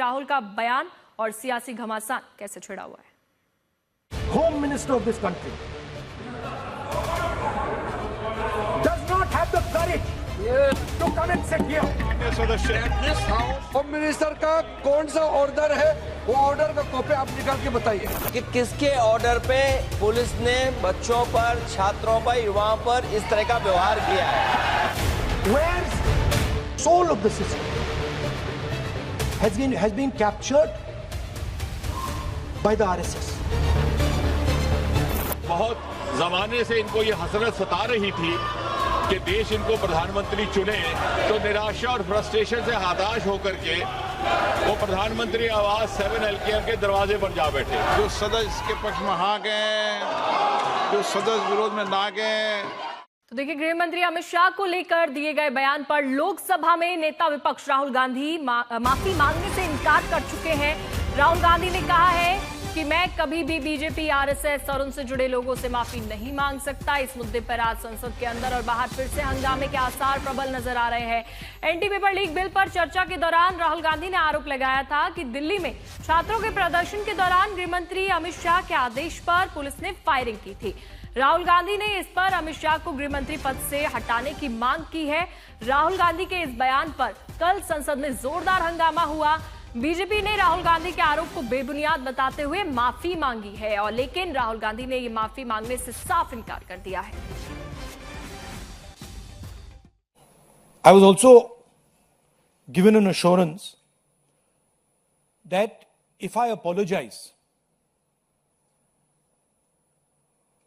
राहुल का बयान और सियासी घमासान कैसे छिड़ा हुआ है। Home Minister of this country does not have the courage to come and sit here. Home minister का कौन सा ऑर्डर है, वो ऑर्डर का कॉपी आप निकाल के बताइए कि किसके ऑर्डर पे पुलिस ने बच्चों पर, छात्रों पर, युवाओं पर इस तरह का व्यवहार किया है। Where's soul of the system has been captured by the RSS. बहुत जमाने से इनको ये हसरत सता रही थी कि देश इनको प्रधानमंत्री चुने, तो निराशा और फ्रस्ट्रेशन से हताश होकर के वो प्रधानमंत्री आवास 7 LKM के दरवाजे पर जा बैठे। जो सदस्य के पक्ष में हाँ गए, जो सदस्य विरोध में ना गए। तो देखिए, गृह मंत्री अमित शाह को लेकर दिए गए बयान पर लोकसभा में नेता विपक्ष राहुल गांधी माफी मांगने से इनकार कर चुके हैं। राहुल गांधी ने कहा है कि मैं कभी भी बीजेपी, आरएसएस और उनसे जुड़े लोगों से माफी नहीं मांग सकता। इस मुद्दे पर आज संसद के अंदर और बाहर फिर से हंगामे के आसार प्रबल नजर आ रहे हैं। एंटी पेपर लीक बिल पर चर्चा के दौरान राहुल गांधी ने आरोप लगाया था कि दिल्ली में छात्रों के प्रदर्शन के दौरान गृह मंत्री अमित शाह के आदेश पर पुलिस ने फायरिंग की थी। राहुल गांधी ने इस पर अमित शाह को गृह मंत्री पद से हटाने की मांग की है। राहुल गांधी के इस बयान पर कल संसद में जोरदार हंगामा हुआ। बीजेपी ने राहुल गांधी के आरोप को बेबुनियाद बताते हुए माफी मांगी है, और लेकिन राहुल गांधी ने ये माफी मांगने से साफ इनकार कर दिया है। I was also given an assurance that if I apologize,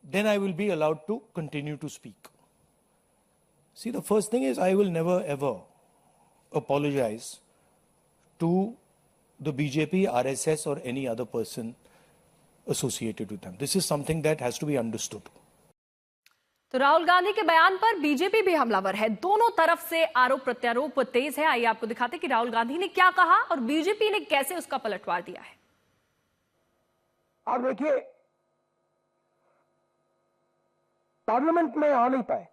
then I will be allowed to continue to speak. See, the first thing is I will never ever apologize to the BJP, RSS or any other person associated with them. This is something that has to be understood. तो राहुल गांधी के बयान पर BJP भी हमलावर है। दोनों तरफ से आरोप प्रत्यारोप तेज है। आइए आपको दिखाते हैं कि राहुल गांधी ने क्या कहा और बीजेपी ने कैसे उसका पलटवार दिया है। आप देखिए, पार्लियामेंट में आ नहीं पाए,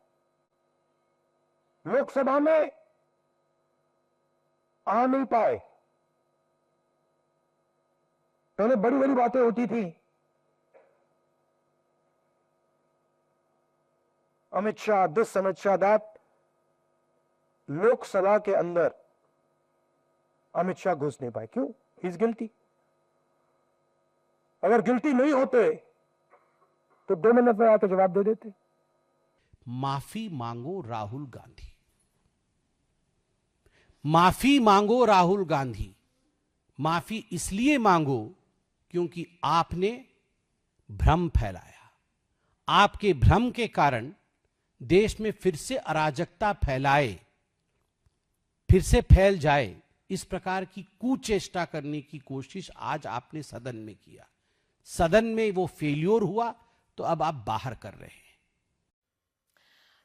लोकसभा में आ नहीं पाए। पहले बड़ी बड़ी बातें होती थी, अमित शाह दिस, अमित शाह दैट। लोकसभा के अंदर अमित शाह घुस नहीं पाए। क्यों? He is guilty. अगर गिल्टी नहीं होते तो 2 मिनट में आकर जवाब दे देते। माफी मांगो राहुल गांधी, माफी मांगो राहुल गांधी। माफी इसलिए मांगो क्योंकि आपने भ्रम फैलाया। आपके भ्रम के कारण देश में फिर से अराजकता फिर से फैल जाए, इस प्रकार की कुचेष्टा करने की कोशिश आज आपने सदन में किया। सदन में वो फेल्योर हुआ, तो अब आप बाहर कर रहे हैं।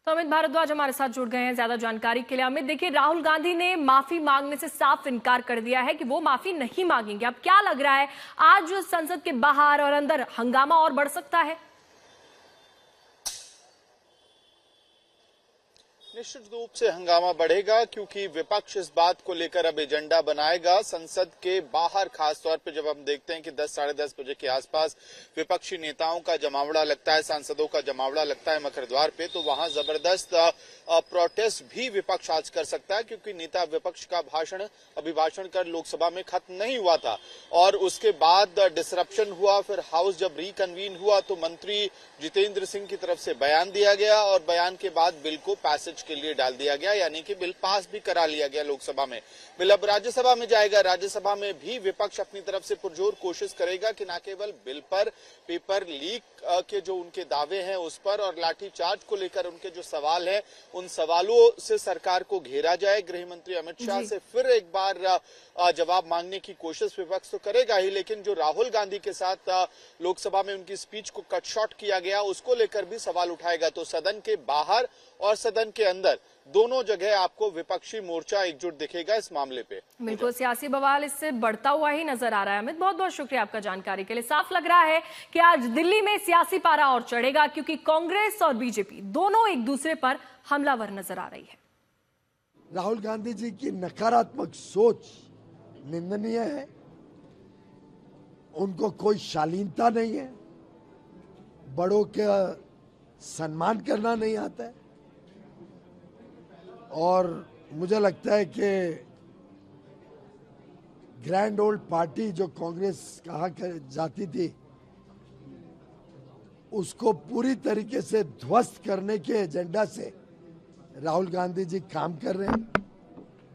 तो अमित भारद्वाज हमारे साथ जुड़ गए हैं ज्यादा जानकारी के लिए। अमित, देखिए, राहुल गांधी ने माफी मांगने से साफ इनकार कर दिया है कि वो माफी नहीं मांगेंगे। अब क्या लग रहा है, आज संसद के बाहर और अंदर हंगामा और बढ़ सकता है? निश्चित रूप से हंगामा बढ़ेगा, क्योंकि विपक्ष इस बात को लेकर अब एजेंडा बनाएगा। संसद के बाहर खासतौर पे जब हम देखते हैं कि 10 साढ़े 10 बजे के आसपास विपक्षी नेताओं का जमावड़ा लगता है, सांसदों का जमावड़ा लगता है मखरद्वार पे, तो वहां जबरदस्त प्रोटेस्ट भी विपक्ष आज कर सकता है, क्योंकि नेता विपक्ष का अभिभाषण कर लोकसभा में खत्म नहीं हुआ था और उसके बाद डिसरप्शन हुआ। फिर हाउस जब रिकन्वीन हुआ तो मंत्री जितेंद्र सिंह की तरफ से बयान दिया गया और बयान के बाद बिल को पैसेज के लिए डाल दिया गया, यानी कि बिल पास भी करा लिया गया लोकसभा में। बिल अब राज्यसभा में जाएगा। राज्यसभा में भी विपक्ष अपनी तरफ से पुरजोर कोशिश करेगा कि न केवल बिल पर, पेपर लीक के जो उनके दावे हैं उस पर और लाठीचार्ज को लेकर उनके जो सवाल हैं, उन सवालों से सरकार को घेरा जाए। गृह मंत्री अमित शाह से फिर एक बार जवाब मांगने की कोशिश विपक्ष तो करेगा ही, लेकिन जो राहुल गांधी के साथ लोकसभा में उनकी स्पीच को कट शॉर्ट किया गया, उसको लेकर भी सवाल उठाएगा। तो सदन के बाहर और सदन के अंदर दोनों जगह आपको विपक्षी मोर्चा एकजुट दिखेगा इस मामले पे। बिल्कुल, सियासी बवाल इससे बढ़ता हुआ ही नजर आ रहा है। अमित, बहुत बहुत शुक्रिया आपका जानकारी के लिए। साफ लग रहा है कि आज दिल्ली में सियासी पारा और चढ़ेगा, क्योंकि कांग्रेस और बीजेपी दोनों एक दूसरे पर हमलावर नजर आ रही है। राहुल गांधी जी की नकारात्मक सोच निंदनीय है। उनको कोई शालीनता नहीं है, बड़ों का सम्मान करना नहीं आता है। और मुझे लगता है कि ग्रैंड ओल्ड पार्टी जो कांग्रेस कहा जाती थी, उसको पूरी तरीके से ध्वस्त करने के एजेंडा से राहुल गांधी जी काम कर रहे हैं।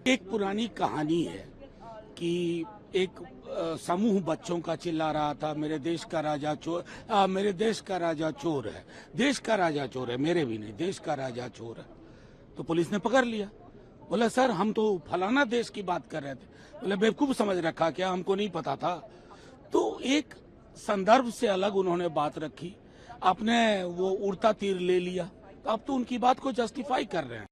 एक पुरानी कहानी है कि एक समूह बच्चों का चिल्ला रहा था, मेरे देश का राजा चोर, मेरे देश का राजा चोर है, देश का राजा चोर है, मेरे भी नहीं, देश का राजा चोर है। तो पुलिस ने पकड़ लिया। बोला सर हम तो फलाना देश की बात कर रहे थे। बोले बेवकूफ समझ रखा क्या, हमको नहीं पता था। तो एक संदर्भ से अलग उन्होंने बात रखी, आपने वो उड़ता तीर ले लिया, तो अब तो उनकी बात को जस्टिफाई कर रहे हैं।